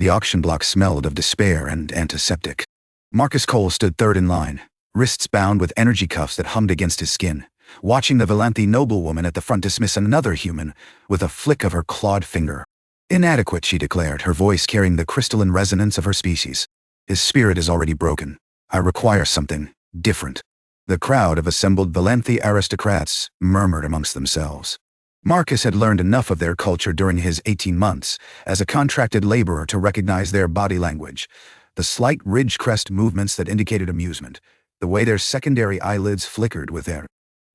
The auction block smelled of despair and antiseptic. Marcus Cole stood third in line, wrists bound with energy cuffs that hummed against his skin, watching the Velanthi noblewoman at the front dismiss another human with a flick of her clawed finger. Inadequate, she declared, her voice carrying the crystalline resonance of her species. His spirit is already broken. I require something different. The crowd of assembled Velanthi aristocrats murmured amongst themselves. Marcus had learned enough of their culture during his 18 months as a contracted laborer to recognize their body language, the slight ridge crest movements that indicated amusement, the way their secondary eyelids flickered with their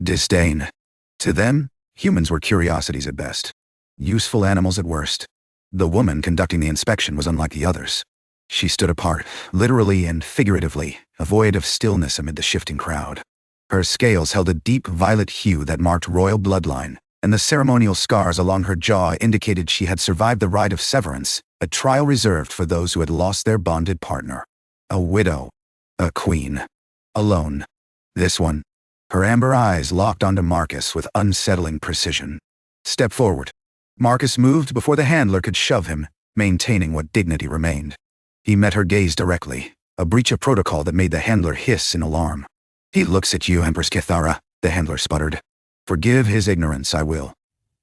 disdain. To them, humans were curiosities at best, useful animals at worst. The woman conducting the inspection was unlike the others. She stood apart, literally and figuratively, a void of stillness amid the shifting crowd. Her scales held a deep violet hue that marked royal bloodline, and the ceremonial scars along her jaw indicated she had survived the rite of severance, a trial reserved for those who had lost their bonded partner. A widow. A queen. Alone. This one. Her amber eyes locked onto Marcus with unsettling precision. Step forward. Marcus moved before the handler could shove him, maintaining what dignity remained. He met her gaze directly, a breach of protocol that made the handler hiss in alarm. He looks at you, Empress Kethara, the handler sputtered. Forgive his ignorance, I will.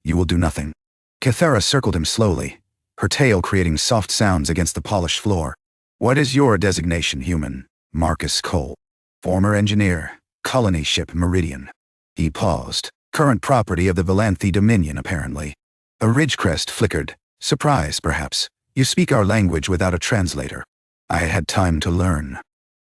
You will do nothing. Kethara circled him slowly, her tail creating soft sounds against the polished floor. What is your designation, human? Marcus Cole. Former engineer, colony ship Meridian. He paused. Current property of the Velanthi Dominion, apparently. A ridge crest flickered. Surprise, perhaps. You speak our language without a translator. I had time to learn.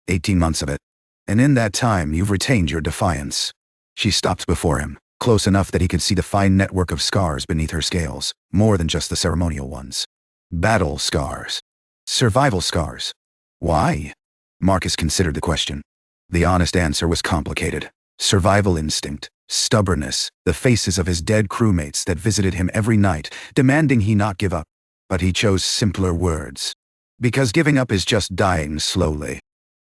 18 months of it. And in that time you've retained your defiance. She stopped before him, close enough that he could see the fine network of scars beneath her scales, more than just the ceremonial ones. Battle scars. Survival scars. Why? Marcus considered the question. The honest answer was complicated. Survival instinct, stubbornness, the faces of his dead crewmates that visited him every night, demanding he not give up. But he chose simpler words. Because giving up is just dying slowly.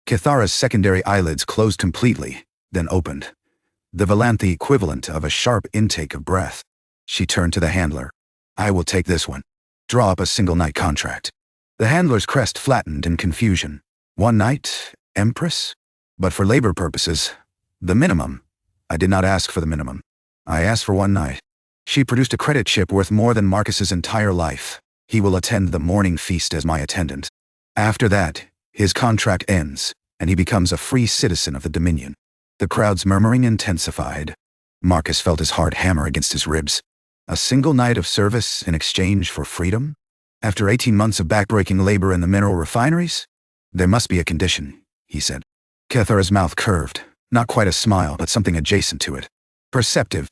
Kethara's secondary eyelids closed completely, then opened. The Velanthi equivalent of a sharp intake of breath. She turned to the handler. I will take this one. Draw up a single-night contract. The handler's crest flattened in confusion. 1 night, Empress? But for labor purposes, the minimum. I did not ask for the minimum. I asked for 1 night. She produced a credit chip worth more than Marcus's entire life. He will attend the Mourning Feast as my attendant. After that, his contract ends, and he becomes a free citizen of the Dominion. The crowd's murmuring intensified. Marcus felt his heart hammer against his ribs. A single night of service in exchange for freedom? After 18 months of backbreaking labor in the mineral refineries? There must be a condition, he said. Kethara's mouth curved, not quite a smile, but something adjacent to it. Perceptive.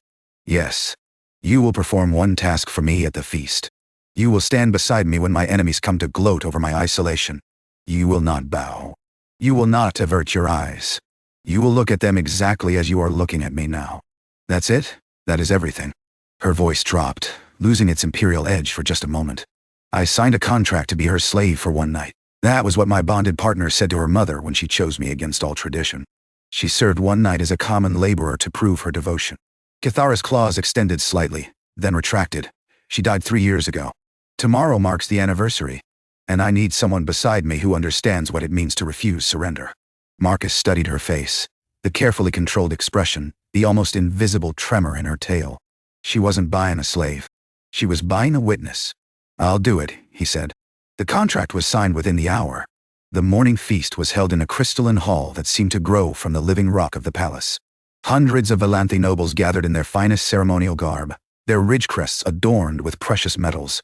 Yes. You will perform 1 task for me at the feast. You will stand beside me when my enemies come to gloat over my isolation. You will not bow. You will not avert your eyes. You will look at them exactly as you are looking at me now. That's it? That is everything. Her voice dropped, losing its imperial edge for just a moment. I signed a contract to be her slave for 1 night. That was what my bonded partner said to her mother when she chose me against all tradition. She served 1 night as a common laborer to prove her devotion. Kethara's claws extended slightly, then retracted. She died 3 years ago. Tomorrow marks the anniversary, and I need someone beside me who understands what it means to refuse surrender. Marcus studied her face, the carefully controlled expression, the almost invisible tremor in her tail. She wasn't buying a slave. She was buying a witness. I'll do it, he said. The contract was signed within the hour. The Mourning Feast was held in a crystalline hall that seemed to grow from the living rock of the palace. Hundreds of Velanthi nobles gathered in their finest ceremonial garb, their ridge crests adorned with precious metals,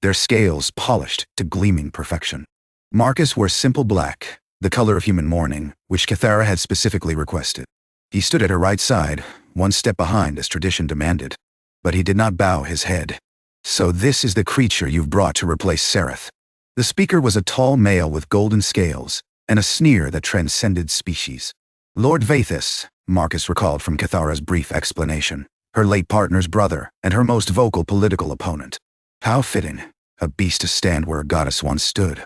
their scales polished to gleaming perfection. Marcus wore simple black, the color of human mourning, which Kethara had specifically requested. He stood at her right side, 1 step behind as tradition demanded. But he did not bow his head. So this is the creature you've brought to replace Sereth. The speaker was a tall male with golden scales, and a sneer that transcended species. Lord Vathis, Marcus recalled from Kethara's brief explanation, her late partner's brother, and her most vocal political opponent. How fitting, a beast to stand where a goddess once stood.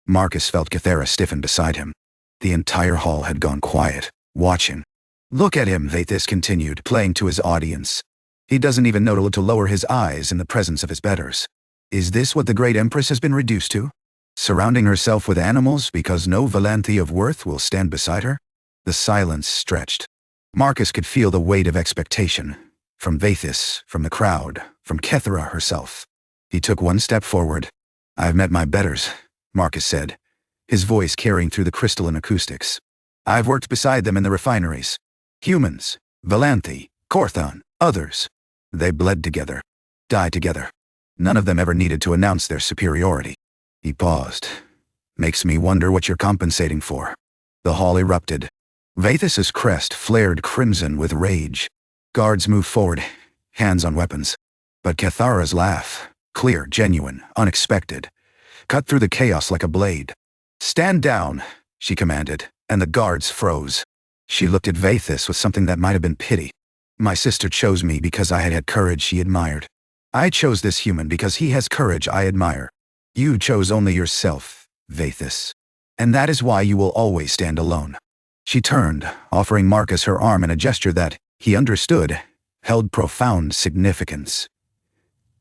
Marcus felt Kethara stiffen beside him. The entire hall had gone quiet, watching. Look at him, Vathis continued, playing to his audience. He doesn't even know to lower his eyes in the presence of his betters. Is this what the great Empress has been reduced to? Surrounding herself with animals because no Velanthi of worth will stand beside her? The silence stretched. Marcus could feel the weight of expectation. From Veithis, from the crowd, from Kethara herself. He took one step forward. "I've met my betters," Marcus said, his voice carrying through the crystalline acoustics. "I've worked beside them in the refineries. Humans, Velanthi, Korthon, others. They bled together, died together. None of them ever needed to announce their superiority." He paused. "Makes me wonder what you're compensating for." The hall erupted. Veithis' crest flared crimson with rage. Guards moved forward, hands on weapons. But Kethara's laugh, clear, genuine, unexpected, cut through the chaos like a blade. "Stand down," she commanded, and the guards froze. She looked at Veithis with something that might have been pity. "My sister chose me because I had courage she admired. I chose this human because he has courage I admire. You chose only yourself, Veithis. And that is why you will always stand alone." She turned, offering Marcus her arm in a gesture that, he understood, held profound significance.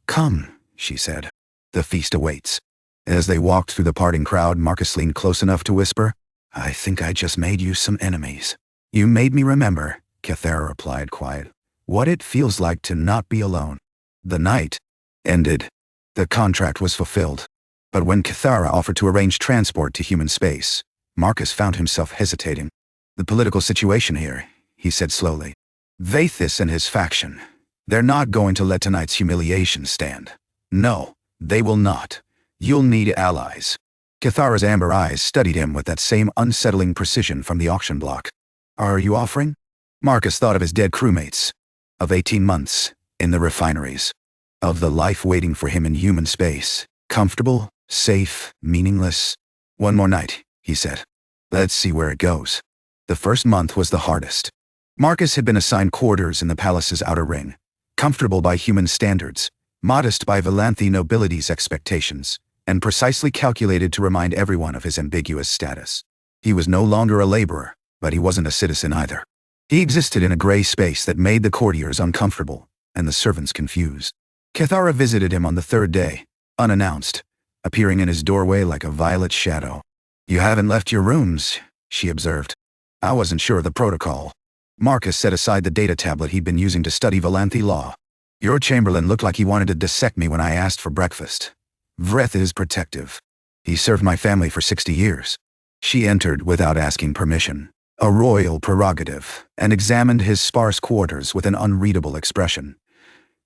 "Come," she said. "The feast awaits." As they walked through the parting crowd, Marcus leaned close enough to whisper, "I think I just made you some enemies." "You made me remember," Kethara replied quiet, "what it feels like to not be alone." The night ended. The contract was fulfilled. But when Kethara offered to arrange transport to human space, Marcus found himself hesitating. "The political situation here," he said slowly. "Veithis and his faction. They're not going to let tonight's humiliation stand. No, they will not. You'll need allies." Kethara's amber eyes studied him with that same unsettling precision from the auction block. "Are you offering?" Marcus thought of his dead crewmates. Of 18 months, in the refineries. Of the life waiting for him in human space. Comfortable, safe, meaningless. "One more night," he said. "Let's see where it goes." The first month was the hardest. Marcus had been assigned quarters in the palace's outer ring. Comfortable by human standards, modest by Velanthi nobility's expectations, and precisely calculated to remind everyone of his ambiguous status. He was no longer a laborer, but he wasn't a citizen either. He existed in a gray space that made the courtiers uncomfortable, and the servants confused. Kethara visited him on the third day, unannounced, appearing in his doorway like a violet shadow. "You haven't left your rooms," she observed. "I wasn't sure of the protocol." Marcus set aside the data tablet he'd been using to study Velanthi law. "Your chamberlain looked like he wanted to dissect me when I asked for breakfast. Vreth is protective. He served my family for 60 years. She entered without asking permission, a royal prerogative, and examined his sparse quarters with an unreadable expression.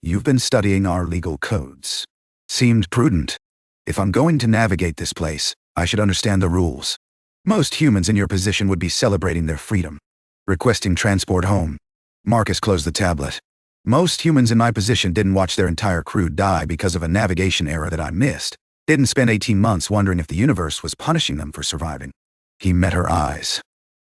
"You've been studying our legal codes. Seemed prudent. If I'm going to navigate this place, I should understand the rules. Most humans in your position would be celebrating their freedom. Requesting transport home." Marcus closed the tablet. "Most humans in my position didn't watch their entire crew die because of a navigation error that I missed. Didn't spend 18 months wondering if the universe was punishing them for surviving." He met her eyes.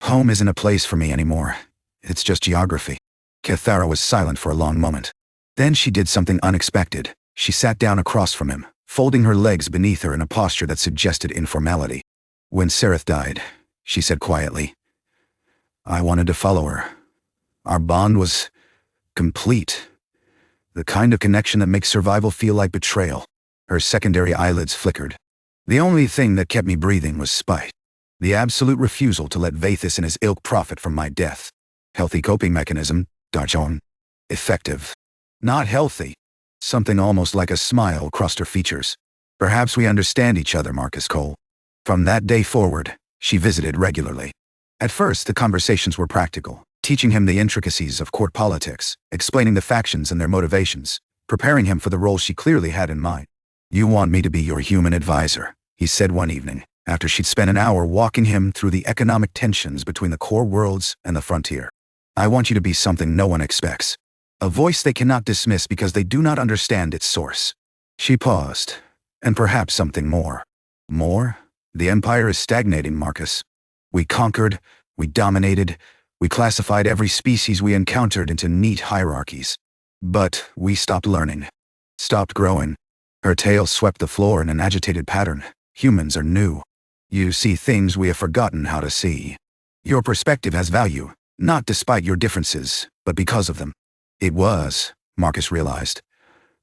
"Home isn't a place for me anymore. It's just geography." Kethara was silent for a long moment. Then she did something unexpected. She sat down across from him, folding her legs beneath her in a posture that suggested informality. "When Sereth died," she said quietly, "I wanted to follow her. Our bond was complete. The kind of connection that makes survival feel like betrayal." Her secondary eyelids flickered. "The only thing that kept me breathing was spite. The absolute refusal to let Veithis and his ilk profit from my death. Healthy coping mechanism, Darjon. Effective. Not healthy." Something almost like a smile crossed her features. "Perhaps we understand each other, Marcus Cole." From that day forward, she visited regularly. At first, the conversations were practical, teaching him the intricacies of court politics, explaining the factions and their motivations, preparing him for the role she clearly had in mind. "You want me to be your human advisor," he said one evening, after she'd spent an hour walking him through the economic tensions between the core worlds and the frontier. "I want you to be something no one expects. A voice they cannot dismiss because they do not understand its source." She paused. "And perhaps something more." "More? The Empire is stagnating, Marcus. We conquered, we dominated, we classified every species we encountered into neat hierarchies. But we stopped learning. Stopped growing." Her tail swept the floor in an agitated pattern. "Humans are new. You see things we have forgotten how to see. Your perspective has value, not despite your differences, but because of them." It was, Marcus realized,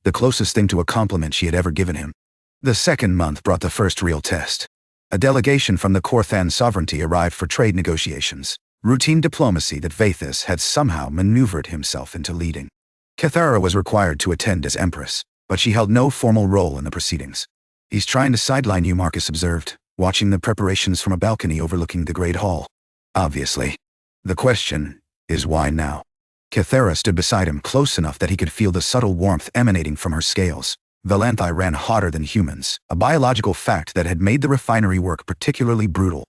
the closest thing to a compliment she had ever given him. The second month brought the first real test. A delegation from the Korthan sovereignty arrived for trade negotiations, routine diplomacy that Velanthi had somehow maneuvered himself into leading. Kethara was required to attend as Empress, but she held no formal role in the proceedings. "He's trying to sideline you," Marcus observed, watching the preparations from a balcony overlooking the Great Hall. "Obviously. The question is why now?" Kethara stood beside him close enough that he could feel the subtle warmth emanating from her scales. Velanthi ran hotter than humans, a biological fact that had made the refinery work particularly brutal.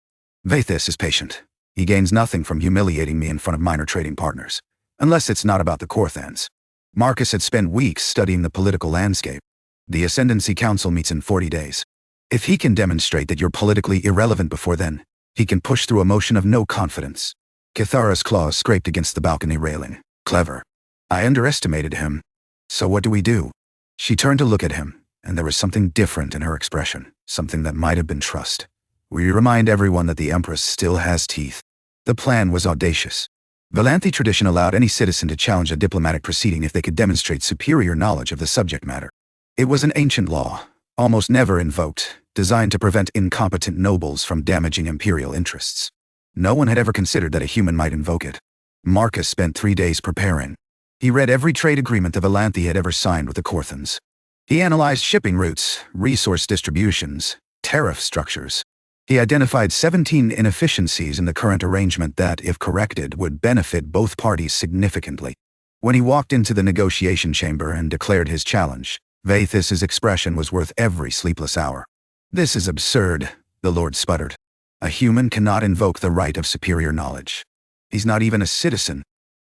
"Velanthi is patient. He gains nothing from humiliating me in front of minor trading partners. Unless it's not about the Korthans." Marcus had spent weeks studying the political landscape. The Ascendancy Council meets in 40 days. If he can demonstrate that you're politically irrelevant before then, he can push through a motion of no confidence. Kethara's claws scraped against the balcony railing. "Clever. I underestimated him. So what do we do?" She turned to look at him, and there was something different in her expression, something that might have been trust. "We remind everyone that the Empress still has teeth." The plan was audacious. Velanthi tradition allowed any citizen to challenge a diplomatic proceeding if they could demonstrate superior knowledge of the subject matter. It was an ancient law, almost never invoked, designed to prevent incompetent nobles from damaging imperial interests. No one had ever considered that a human might invoke it. Marcus spent 3 days preparing. He read every trade agreement the Velanthi had ever signed with the Korthans. He analyzed shipping routes, resource distributions, tariff structures. He identified 17 inefficiencies in the current arrangement that, if corrected, would benefit both parties significantly. When he walked into the negotiation chamber and declared his challenge, Velanthis' expression was worth every sleepless hour. "This is absurd," the Lord sputtered. "A human cannot invoke the right of superior knowledge. He's not even a citizen."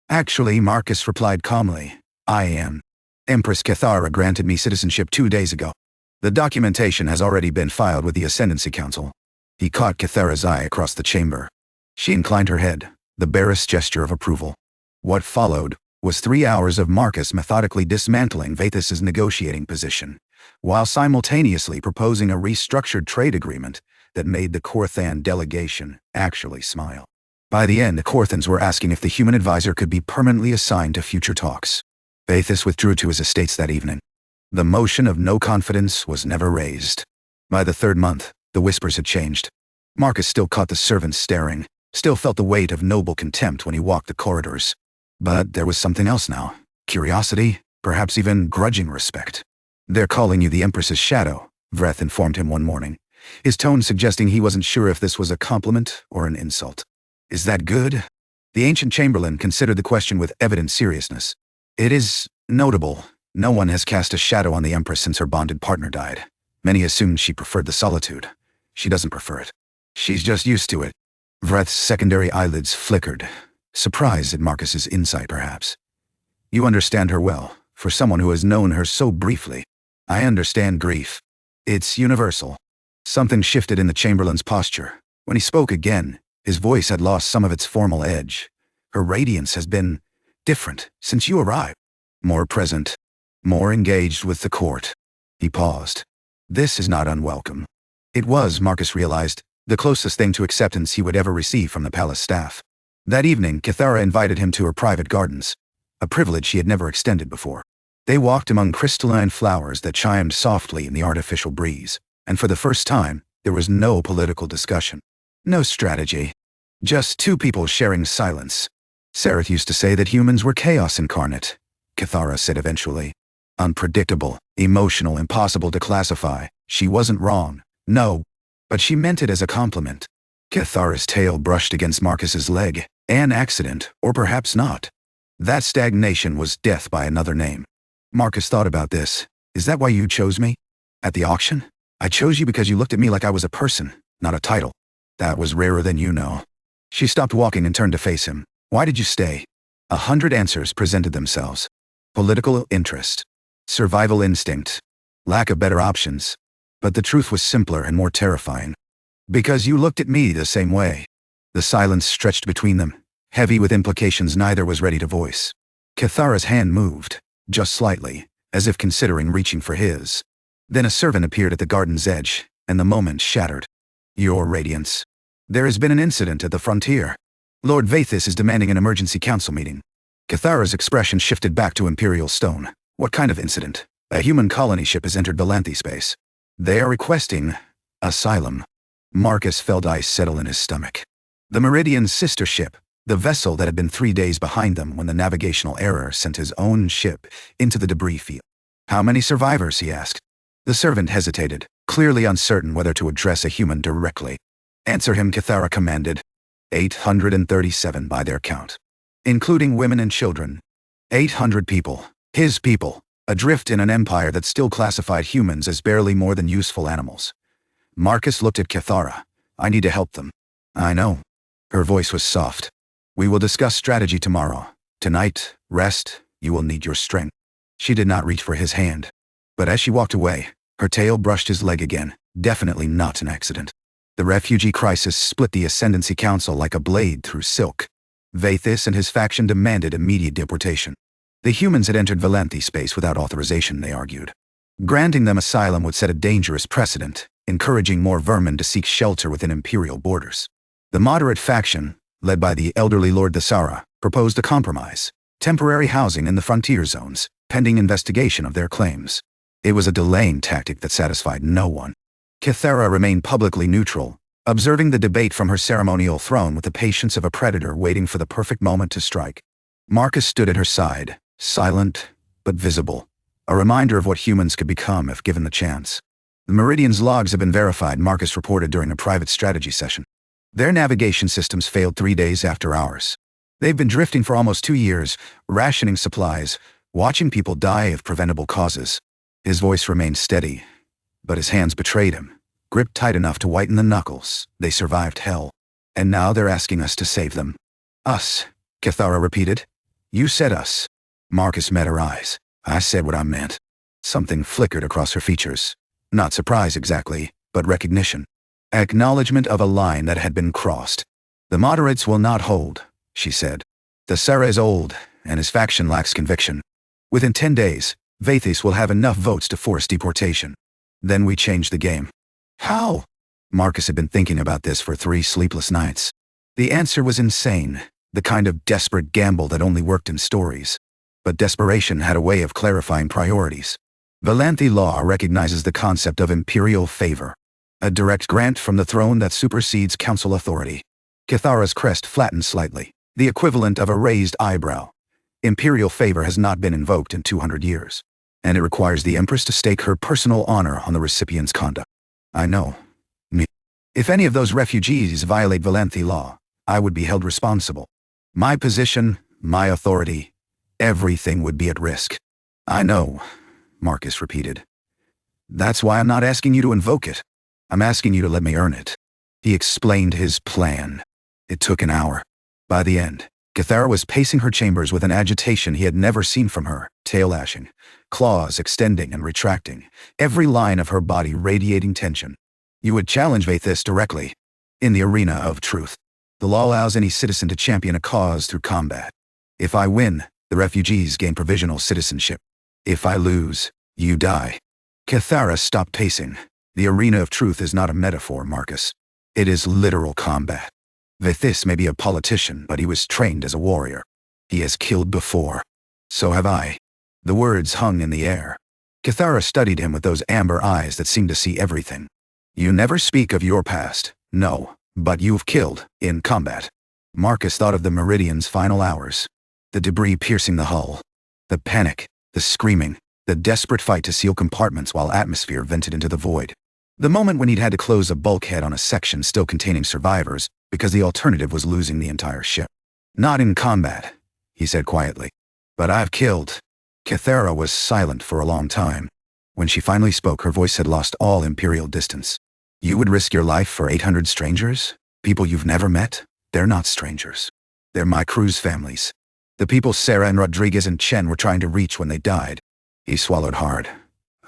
"Actually," Marcus replied calmly, "I am. Empress Kethara granted me citizenship 2 days ago. The documentation has already been filed with the Ascendancy Council." He caught Kethara's eye across the chamber. She inclined her head, the barest gesture of approval. What followed was 3 hours of Marcus methodically dismantling Velanthis' negotiating position, while simultaneously proposing a restructured trade agreement that made the Korthan delegation actually smile. By the end, the Korthans were asking if the human advisor could be permanently assigned to future talks. Velanthis withdrew to his estates that evening. The motion of no confidence was never raised. By the 3rd month, the whispers had changed. Marcus still caught the servants staring, still felt the weight of noble contempt when he walked the corridors. But there was something else now. Curiosity, perhaps even grudging respect. "They're calling you the Empress's shadow," Vreth informed him one morning, his tone suggesting he wasn't sure if this was a compliment or an insult. "Is that good?" The ancient chamberlain considered the question with evident seriousness. "It is notable. No one has cast a shadow on the Empress since her bonded partner died. Many assumed she preferred the solitude. She doesn't prefer it. She's just used to it." Vreth's secondary eyelids flickered, surprised at Marcus's insight perhaps. "You understand her well, for someone who has known her so briefly." "I understand grief. It's universal." Something shifted in the chamberlain's posture. When he spoke again, his voice had lost some of its formal edge. "Her radiance has been different since you arrived. More present, more engaged with the court." He paused. This is not unwelcome. It was, Marcus realized, the closest thing to acceptance he would ever receive from the palace staff. That evening, Kethara invited him to her private gardens, a privilege he had never extended before. They walked among crystalline flowers that chimed softly in the artificial breeze, and for the first time, there was no political discussion. No strategy. Just 2 people sharing silence. "Sareth used to say that humans were chaos incarnate," Kethara said eventually. "Unpredictable, emotional, impossible to classify." She wasn't wrong, no, but she meant it as a compliment. Kethara's tail brushed against Marcus's leg. An accident, or perhaps not. That stagnation was death by another name. Marcus thought about this. "Is that why you chose me? At the auction? I chose you because you looked at me like I was a person, not a title. That was rarer than you know." She stopped walking and turned to face him. "Why did you stay?" 100 answers presented themselves. Political interest. Survival instinct. Lack of better options. But the truth was simpler and more terrifying. "Because you looked at me the same way." The silence stretched between them, heavy with implications neither was ready to voice. Kethara's hand moved, just slightly, as if considering reaching for his. Then a servant appeared at the garden's edge, and the moment shattered. "Your Radiance. There has been an incident at the frontier. Lord Velanthi is demanding an emergency council meeting." Kethara's expression shifted back to Imperial Stone. "What kind of incident?" "A human colony ship has entered Velanthi space. They are requesting asylum." Marcus felt ice settle in his stomach. The Meridian's sister ship, the vessel that had been 3 days behind them when the navigational error sent his own ship into the debris field. How many survivors, he asked. The servant hesitated, clearly uncertain whether to address a human directly. Answer him, Kethara commanded. 837 by their count. Including women and children. 800 people. His people. Adrift in an empire that still classified humans as barely more than useful animals. Marcus looked at Kethara. I need to help them. I know. Her voice was soft. We will discuss strategy tomorrow. Tonight, rest, you will need your strength. She did not reach for his hand. But as she walked away, her tail brushed his leg again, definitely not an accident. The refugee crisis split the Ascendancy Council like a blade through silk. Velanthi and his faction demanded immediate deportation. The humans had entered Velanthi space without authorization, they argued. Granting them asylum would set a dangerous precedent, encouraging more vermin to seek shelter within imperial borders. The moderate faction, led by the elderly Lord Thesara, proposed a compromise, temporary housing in the frontier zones, pending investigation of their claims. It was a delaying tactic that satisfied no one. Kethara remained publicly neutral, observing the debate from her ceremonial throne with the patience of a predator waiting for the perfect moment to strike. Marcus stood at her side, silent but visible, a reminder of what humans could become if given the chance. The Meridian's logs have been verified, Marcus reported during a private strategy session. Their navigation systems failed 3 days after ours. They've been drifting for almost 2 years, rationing supplies, watching people die of preventable causes. His voice remained steady, but his hands betrayed him, gripped tight enough to whiten the knuckles. They survived hell. And now they're asking us to save them. Us, Kethara repeated. You said us. Marcus met her eyes. I said what I meant. Something flickered across her features. Not surprise exactly, but recognition. Acknowledgement of a line that had been crossed. The moderates will not hold, she said. Thesara is old, and his faction lacks conviction. Within 10 days, Velanthi will have enough votes to force deportation. Then we change the game. How? Marcus had been thinking about this for 3 sleepless nights. The answer was insane, the kind of desperate gamble that only worked in stories. But desperation had a way of clarifying priorities. Velanthi law recognizes the concept of imperial favor, a direct grant from the throne that supersedes council authority. Kethara's crest flattened slightly, the equivalent of a raised eyebrow. Imperial favor has not been invoked in 200 years, and it requires the Empress to stake her personal honor on the recipient's conduct. I know. If any of those refugees violate Velanthi law, I would be held responsible. My position, my authority, everything would be at risk. I know, Marcus repeated. That's why I'm not asking you to invoke it. I'm asking you to let me earn it. He explained his plan. It took an hour. By the end, Kethara was pacing her chambers with an agitation he had never seen from her, tail lashing, claws extending and retracting, every line of her body radiating tension. You would challenge Velanthi directly, in the arena of truth. The law allows any citizen to champion a cause through combat. If I win, the refugees gain provisional citizenship. If I lose, you die. Kethara stopped pacing. The arena of truth is not a metaphor, Marcus. It is literal combat. Velanthi may be a politician, but he was trained as a warrior. He has killed before. So have I. The words hung in the air. Kethara studied him with those amber eyes that seemed to see everything. You never speak of your past, no, but you've killed, in combat. Marcus thought of the Meridian's final hours. The debris piercing the hull. The panic, the screaming, the desperate fight to seal compartments while atmosphere vented into the void. The moment when he'd had to close a bulkhead on a section still containing survivors, because the alternative was losing the entire ship. Not in combat, he said quietly. But I've killed. Kethara was silent for a long time. When she finally spoke, her voice had lost all imperial distance. You would risk your life for 800 strangers? People you've never met? They're not strangers. They're my crew's families. The people Sarah and Rodriguez and Chen were trying to reach when they died. He swallowed hard.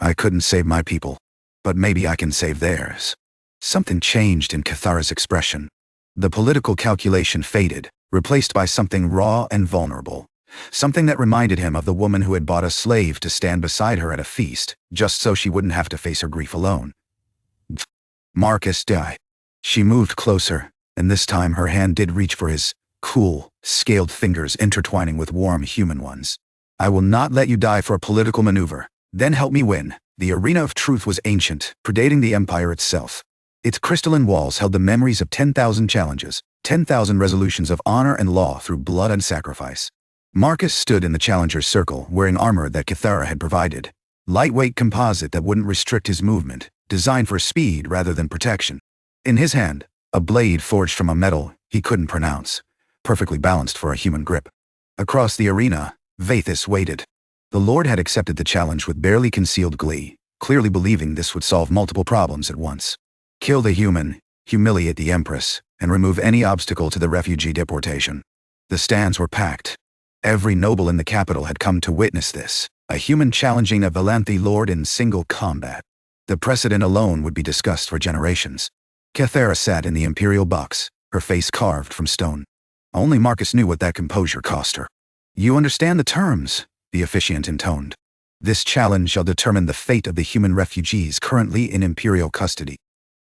I couldn't save my people, but maybe I can save theirs. Something changed in Kethara's expression. The political calculation faded, replaced by something raw and vulnerable. Something that reminded him of the woman who had bought a slave to stand beside her at a feast, just so she wouldn't have to face her grief alone. Marcus died. She moved closer, and this time her hand did reach for his, cool, scaled fingers intertwining with warm human ones. I will not let you die for a political maneuver. Then help me win. The arena of truth was ancient, predating the empire itself. Its crystalline walls held the memories of 10,000 challenges, 10,000 resolutions of honor and law through blood and sacrifice. Marcus stood in the challenger's circle, wearing armor that Kethara had provided. Lightweight composite that wouldn't restrict his movement, designed for speed rather than protection. In his hand, a blade forged from a metal he couldn't pronounce, perfectly balanced for a human grip. Across the arena, Vathis waited. The Lord had accepted the challenge with barely concealed glee, clearly believing this would solve multiple problems at once. Kill the human, humiliate the Empress, and remove any obstacle to the refugee deportation. The stands were packed. Every noble in the capital had come to witness this, a human challenging a Velanthi lord in single combat. The precedent alone would be discussed for generations. Kethara sat in the imperial box, her face carved from stone. Only Marcus knew what that composure cost her. "You understand the terms," the officiant intoned. "This challenge shall determine the fate of the human refugees currently in imperial custody.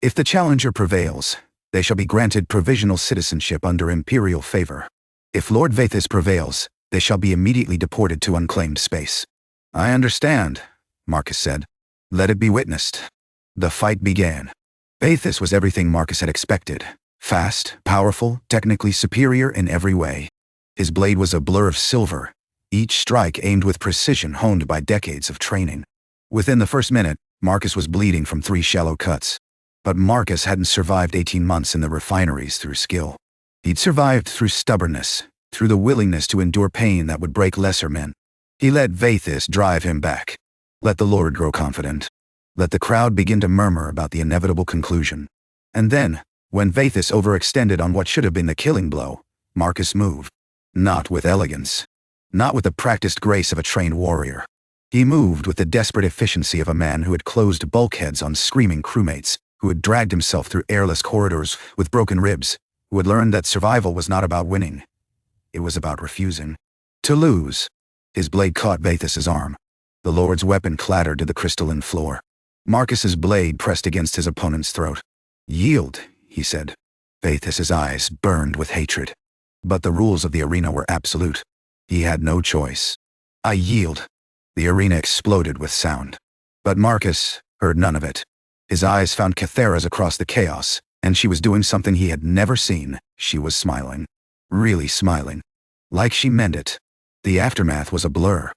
If the challenger prevails, they shall be granted provisional citizenship under imperial favor. If Lord Vathis prevails, they shall be immediately deported to unclaimed space." "I understand," Marcus said. "Let it be witnessed." The fight began. Vathis was everything Marcus had expected. Fast, powerful, technically superior in every way. His blade was a blur of silver, each strike aimed with precision honed by decades of training. Within the first minute, Marcus was bleeding from 3 shallow cuts. But Marcus hadn't survived 18 months in the refineries through skill. He'd survived through stubbornness, through the willingness to endure pain that would break lesser men. He let Vathis drive him back. Let the Lord grow confident. Let the crowd begin to murmur about the inevitable conclusion. And then, when Vathis overextended on what should have been the killing blow, Marcus moved. Not with elegance. Not with the practiced grace of a trained warrior. He moved with the desperate efficiency of a man who had closed bulkheads on screaming crewmates, who had dragged himself through airless corridors with broken ribs, who had learned that survival was not about winning. It was about refusing. To lose. His blade caught Vathis's arm. The Lord's weapon clattered to the crystalline floor. Marcus's blade pressed against his opponent's throat. "Yield," he said. Vathis's eyes burned with hatred. But the rules of the arena were absolute. He had no choice. "I yield." The arena exploded with sound. But Marcus heard none of it. His eyes found Kethara's across the chaos, and she was doing something he had never seen. She was smiling. Really smiling. Like she meant it. The aftermath was a blur.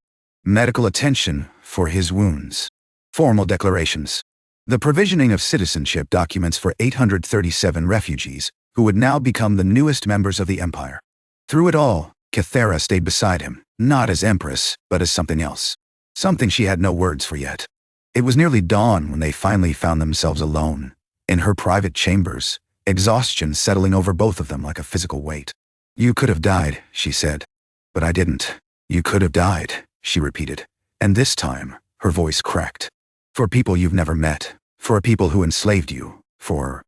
Medical attention for his wounds. Formal declarations. The provisioning of citizenship documents for 837 refugees, who would now become the newest members of the Empire. Through it all, Kethara stayed beside him, not as Empress, but as something else. Something she had no words for yet. It was nearly dawn when they finally found themselves alone, in her private chambers, exhaustion settling over both of them like a physical weight. "You could have died," she said. "But I didn't." "You could have died," she repeated. And this time, her voice cracked. "For people you've never met. For people who enslaved you. For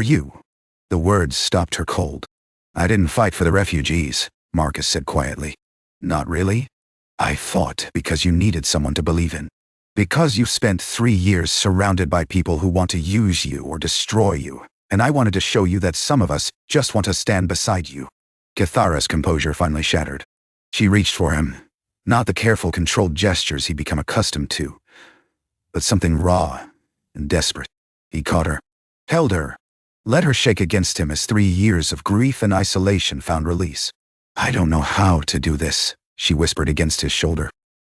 you." The words stopped her cold. "I didn't fight for the refugees," Marcus said quietly. "Not really? I fought because you needed someone to believe in. Because you've spent 3 years surrounded by people who want to use you or destroy you, and I wanted to show you that some of us just want to stand beside you." Kethara's composure finally shattered. She reached for him, not the careful, controlled gestures he'd become accustomed to, but something raw and desperate. He caught her, held her, let her shake against him as 3 years of grief and isolation found release. "I don't know how to do this," she whispered against his shoulder.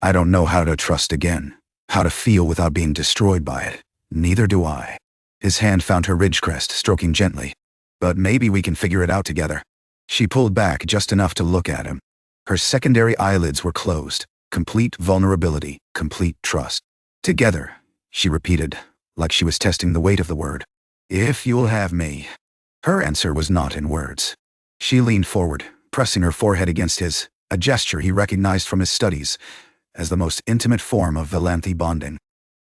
"I don't know how to trust again. How to feel without being destroyed by it. Neither do I." His hand found her ridgecrest, stroking gently. "But maybe we can figure it out together." She pulled back just enough to look at him. Her secondary eyelids were closed. Complete vulnerability, complete trust. "Together," she repeated, like she was testing the weight of the word. "If you'll have me." Her answer was not in words. She leaned forward, pressing her forehead against his, a gesture he recognized from his studies as the most intimate form of Velanthi bonding.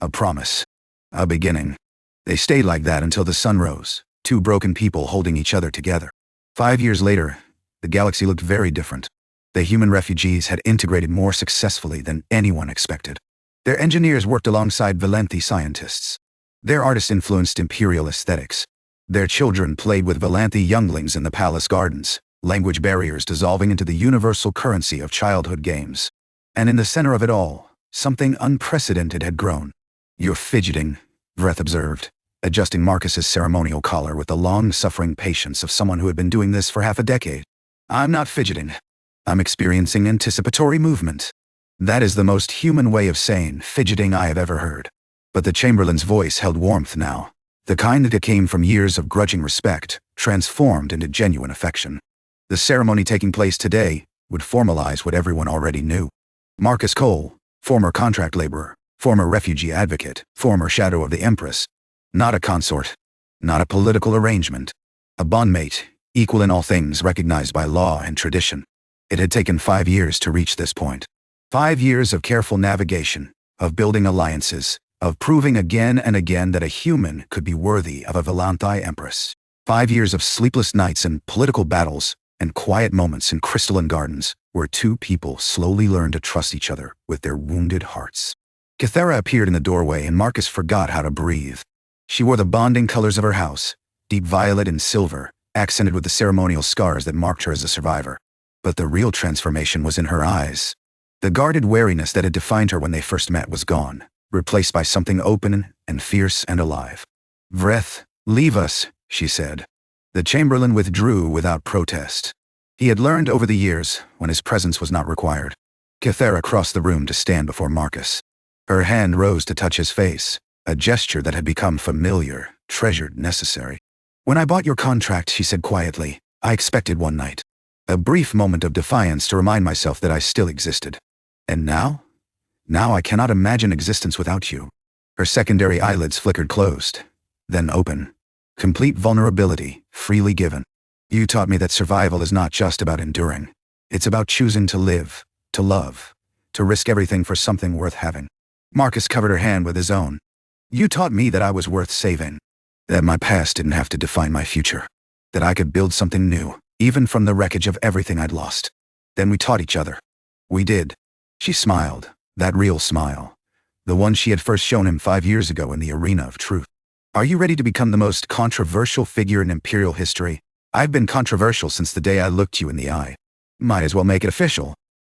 A promise. A beginning. They stayed like that until the sun rose, 2 broken people holding each other together. 5 years later, the galaxy looked very different. The human refugees had integrated more successfully than anyone expected. Their engineers worked alongside Velanthi scientists. Their artists influenced imperial aesthetics. Their children played with Velanthi younglings in the palace gardens, language barriers dissolving into the universal currency of childhood games. And in the center of it all, something unprecedented had grown. "You're fidgeting," Vreth observed, adjusting Marcus's ceremonial collar with the long-suffering patience of someone who had been doing this for half a decade. I'm not fidgeting. I'm experiencing anticipatory movement. That is the most human way of saying fidgeting I have ever heard. But the Chamberlain's voice held warmth now, the kind that came from years of grudging respect, transformed into genuine affection. The ceremony taking place today would formalize what everyone already knew. Marcus Cole, former contract laborer, former refugee advocate, former shadow of the Empress. Not a consort. Not a political arrangement. A bondmate, equal in all things recognized by law and tradition. It had taken 5 years to reach this point. 5 years of careful navigation, of building alliances, of proving again and again that a human could be worthy of a Velanthi Empress. 5 years of sleepless nights and political battles, and quiet moments in crystalline gardens, where two people slowly learned to trust each other with their wounded hearts. Kethara appeared in the doorway and Marcus forgot how to breathe. She wore the bonding colors of her house, deep violet and silver, accented with the ceremonial scars that marked her as a survivor. But the real transformation was in her eyes. The guarded wariness that had defined her when they first met was gone, replaced by something open and fierce and alive. "Vreth, leave us," she said. The Chamberlain withdrew without protest. He had learned over the years when his presence was not required. Kethara crossed the room to stand before Marcus. Her hand rose to touch his face, a gesture that had become familiar, treasured, necessary. "When I bought your contract," she said quietly, "I expected one night. A brief moment of defiance to remind myself that I still existed. And now? Now I cannot imagine existence without you." Her secondary eyelids flickered closed, then open. Complete vulnerability, freely given. "You taught me that survival is not just about enduring. It's about choosing to live, to love, to risk everything for something worth having." Marcus covered her hand with his own. "You taught me that I was worth saving. That my past didn't have to define my future. That I could build something new, even from the wreckage of everything I'd lost. Then we taught each other. We did." She smiled, that real smile. The one she had first shown him 5 years ago in the arena of truth. "Are you ready to become the most controversial figure in Imperial history? I've been controversial since the day I looked you in the eye. Might as well make it official."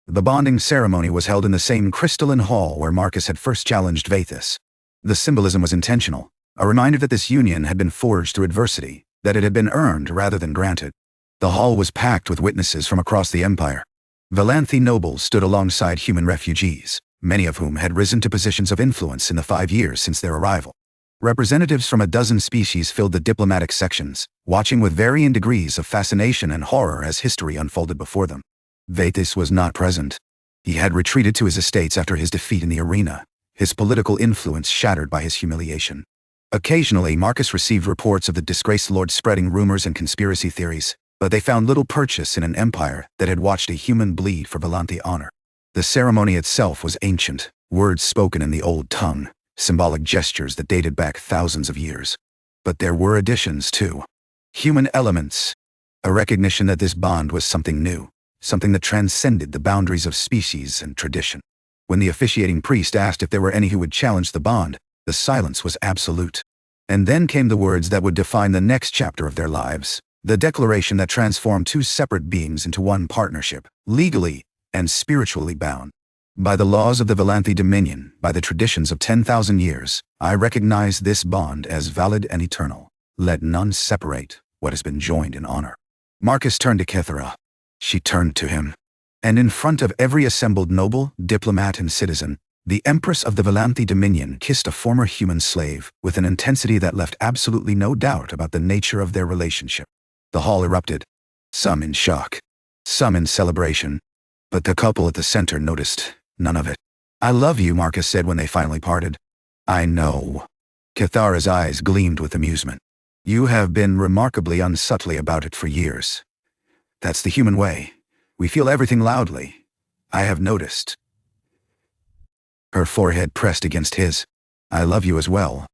The bonding ceremony was held in the same crystalline hall where Marcus had first challenged Vathis. The symbolism was intentional, a reminder that this union had been forged through adversity, that it had been earned rather than granted. The hall was packed with witnesses from across the empire. Velanthi nobles stood alongside human refugees, many of whom had risen to positions of influence in the 5 years since their arrival. Representatives from a dozen species filled the diplomatic sections, watching with varying degrees of fascination and horror as history unfolded before them. Vathis was not present. He had retreated to his estates after his defeat in the arena, his political influence shattered by his humiliation. Occasionally, Marcus received reports of the disgraced lord spreading rumors and conspiracy theories, but they found little purchase in an empire that had watched a human bleed for Velanthi honor. The ceremony itself was ancient, words spoken in the old tongue, symbolic gestures that dated back thousands of years. But there were additions too. Human elements. A recognition that this bond was something new, something that transcended the boundaries of species and tradition. When the officiating priest asked if there were any who would challenge the bond, the silence was absolute. And then came the words that would define the next chapter of their lives, the declaration that transformed two separate beings into one partnership, legally and spiritually bound. "By the laws of the Velanthi Dominion, by the traditions of 10,000 years, I recognize this bond as valid and eternal. Let none separate what has been joined in honor." Marcus turned to Kethara. She turned to him. And in front of every assembled noble, diplomat, and citizen, the Empress of the Velanthi Dominion kissed a former human slave with an intensity that left absolutely no doubt about the nature of their relationship. The hall erupted, some in shock, some in celebration. But the couple at the center noticed none of it. "I love you," Marcus said when they finally parted. "I know." Kethara's eyes gleamed with amusement. "You have been remarkably unsubtly about it for years. That's the human way. We feel everything loudly. I have noticed." Her forehead pressed against his. "I love you as well,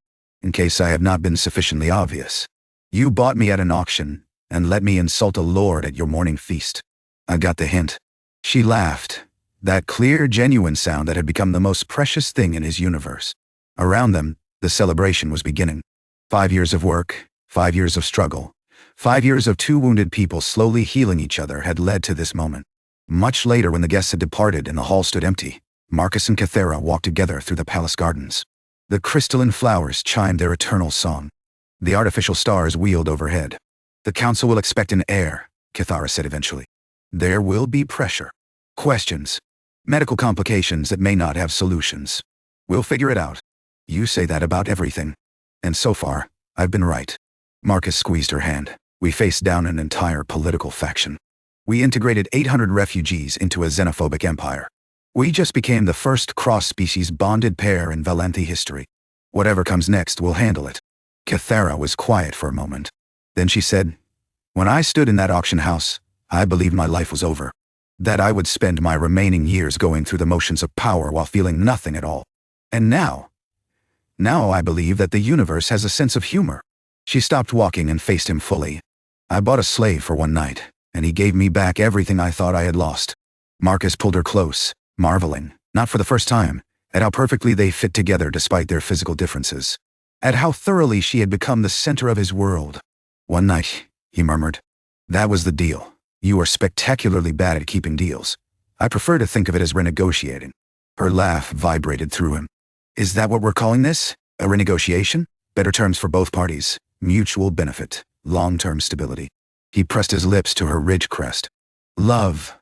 in case I have not been sufficiently obvious. You bought me at an auction, and let me insult a lord at your Mourning Feast. I got the hint." She laughed, that clear, genuine sound that had become the most precious thing in his universe. Around them, the celebration was beginning. 5 years of work, 5 years of struggle, 5 years of two wounded people slowly healing each other had led to this moment. Much later, when the guests had departed and the hall stood empty, Marcus and Kethara walked together through the palace gardens. The crystalline flowers chimed their eternal song. The artificial stars wheeled overhead. The council will expect an heir, Kethara said eventually. There will be pressure. Questions. Medical complications that may not have solutions. We'll figure it out. You say that about everything. And so far, I've been right. Marcus squeezed her hand. We faced down an entire political faction. We integrated 800 refugees into a xenophobic empire. We just became the first cross-species bonded pair in Velanthi history. Whatever comes next, we'll handle it. Kethara was quiet for a moment. Then she said, when I stood in that auction house, I believed my life was over. That I would spend my remaining years going through the motions of power while feeling nothing at all. And now I believe that the universe has a sense of humor. She stopped walking and faced him fully. I bought a slave for one night, and he gave me back everything I thought I had lost. Marcus pulled her close, marveling, not for the first time, at how perfectly they fit together despite their physical differences. At how thoroughly she had become the center of his world. One night, he murmured. That was the deal. You are spectacularly bad at keeping deals. I prefer to think of it as renegotiating. Her laugh vibrated through him. Is that what we're calling this? A renegotiation? Better terms for both parties. Mutual benefit. Long-term stability. He pressed his lips to her ridge crest. Love,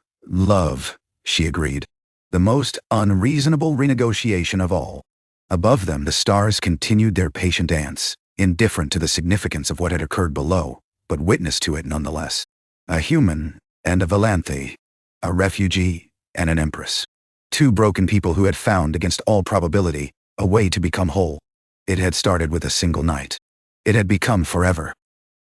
she agreed. The most unreasonable renegotiation of all. Above them, the stars continued their patient dance, indifferent to the significance of what had occurred below, but witness to it nonetheless. A human and a Velanthi. A refugee and an empress. Two broken people who had found, against all probability, a way to become whole. It had started with a single night. It had become forever.